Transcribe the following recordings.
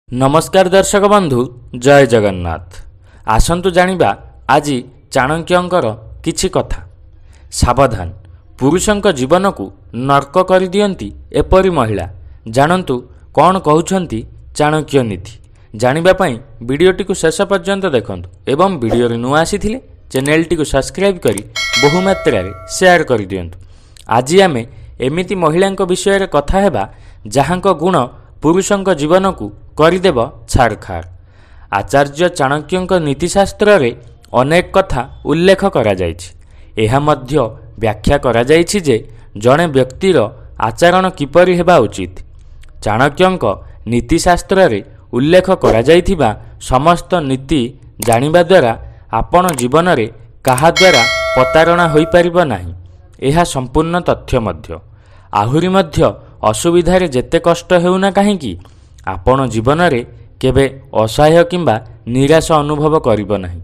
नमस्कार दर्शक बंधु जय जगन्नाथ। आसंतु जानिबा आज चाणक्यंकर किछि कथा। सावधान, पुरुषंक जीवन को नर्क कर दियंती एपरी महिला। जानंतु कौन कहउछंती चाणक्य नीति। जानिबा पई वीडियोटी को शेष पर्यंत देखंतु एवं वीडियो रे नुआ आसीथिले चैनलटी को सब्सक्राइब करी बहु मात्रा रे शेयर कर दियंतु। आज आमे एमिति महिलांक विषय रे कथा हेबा जाहांक गुण पुरुषंक जीवन को करदेव छाड़खाड़। आचार्य चाणक्यंक नीतिशास्त्र रे अनेक कथा उल्लेख करा जायछि। एहा मध्य व्याख्या करा जायछि जे जणे व्यक्तिर आचरण किपरि हेबा उचित। चाणक्यंक नीतिशास्त्र रे उल्लेख करा जायथिबा समस्त नीति जानिबा द्वारा आपण जीवन रे काहा द्वारा प्रतारणा होई परिबो नाही। एहा संपूर्ण तथ्य मध्य। आहुरी मध्य असुविधा रे जेते कष्ट हेउना काहेकि आपण जीवन रे केबे असहाय किंबा निराश अनुभव करिबो नाही।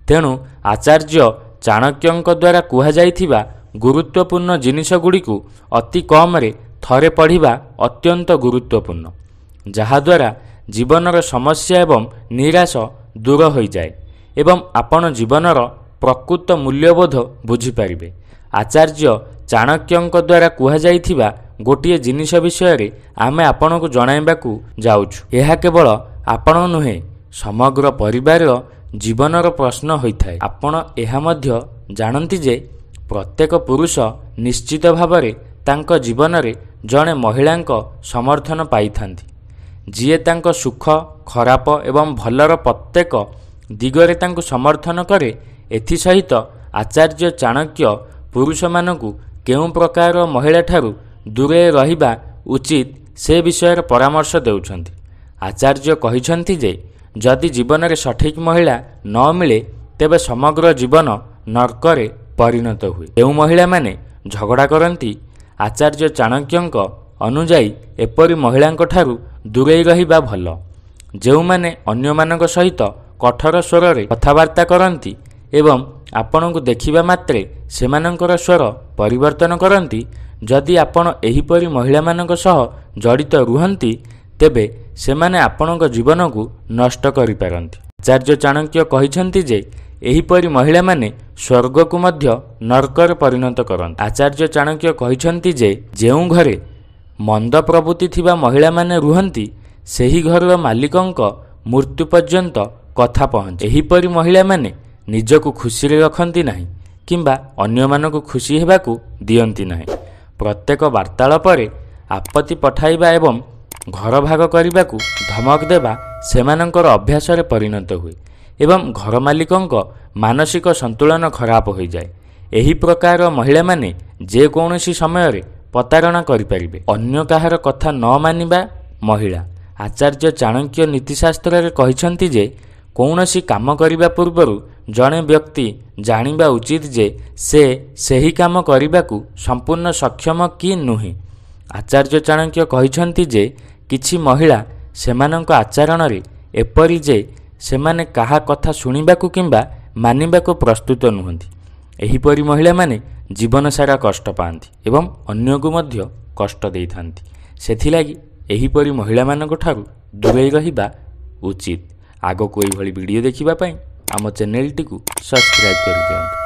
तेणु आचार्य चाणक्यंक द्वारा कुहा जायथिबा गुरुत्वपूर्ण जिनिष गुडी को अति कम रे थरे पढ़िबा अत्यंत गुरुत्वपूर्ण, जहा द्वारा जीवनर समस्या एवं निराश दूर हो जाए एवं आपण जीवनर प्रकृत मूल्यबोध बुझी पारिबे। आचार्य चाणक्यंक द्वारा कुहा जायथिबा गोटिए जिनिष विषय रे आमे आपण को जणाइबाकू जाउछु। एहा केवल आपण नुहे समग्र परिवार जीवनर प्रश्न होइथाय। आपण एहा मध्य जानंती जे प्रत्येक पुरुष निश्चित भावरे तांको जीवन रे जणे महिलांक समर्थन पाइथांती, जिए तांको सुख खराप एवं भलर प्रत्येक दिगरे तांको समर्थन करे। एथि सहित आचार्य चाणक्य पुरुष मानकू केउ प्रकार महिला ठारू दूरे रहिबा उचित से विषय परामर्श देउछंती। आचार्य कहिछंती जे जदि जीवन रे सठिक महिला न मिले तेबे समग्र जीवन नरकरे परिणत हुए। एउ महिला माने झगड़ा करंती आचार्य चाणक्यंक अनुजाई एपरी महिलांक ठारू दूरे रहिबा भल। जेउ माने अन्य मानक सहित कठोर स्वर रे कथावार्ता करंती एवं आपणको देखिबा मात्रे सेमानंकर स्वर परिवर्तन करंती, जदि आपण एहिपरि महिला मानक सह जड़ित रुहंती तेबे सेमाने आपणक जीवन को नष्ट करि पारंती। आचार्य चाणक्य कहिछंती जे एहिपरि महिला माने स्वर्ग को मध्य नरकर परिणत करंती। आचार्य चाणक्य कहिछंती जे जेउ घरे मंद प्रवृत्ति थिबा महिला माने रुहंती सेही घरर मालिकंक मृत्यु पर्यंत कथा पहुंचे। एहिपरि महिला माने निजको खुशी रे रखंती नाही किंबा अन्य मानक खुशी हेबाकू दियंती नाही। प्रत्येक वार्तालाप आपत्ति पठाइबा एवं घर भाग करने को धमक देवा सेमानंकर अभ्यास रे परिणत हुए एवं घर मालिकंक मानसिक संतुलन खराब हो जाए। एही प्रकार महिला माने जे कौनसी समय रे प्रतारणा करि परिबे। अन्य काहार कथा न मानिबा महिला। आचार्य चाणक्य नीतिशास्त्र रे कहिछंती जे कौनसी काम करिबा पूर्वरु जणे व्यक्ति जानिबा उचित जे से सही काम करिबाकू संपूर्ण सक्षम कि नुहे। आचार्य चाणक्य कहिछंती जे किछि महिला सेमानंक आचरण रे एपरि जे सेमाने काहा कथा सुनिबाकू किंबा मानिबाकू प्रस्तुत नुहंती। एहिपरि महिला माने जीवन सारा कष्ट पाआंती एवं अन्य को मध्य कष्ट देइथांती। सेथिलागि एहिपरि महिला मानक ठारू दूरे रहिबा उचित। आगो कोई भली वीडियो देखिबा पई आम चैनल टी को सब्सक्राइब कर दियंतु।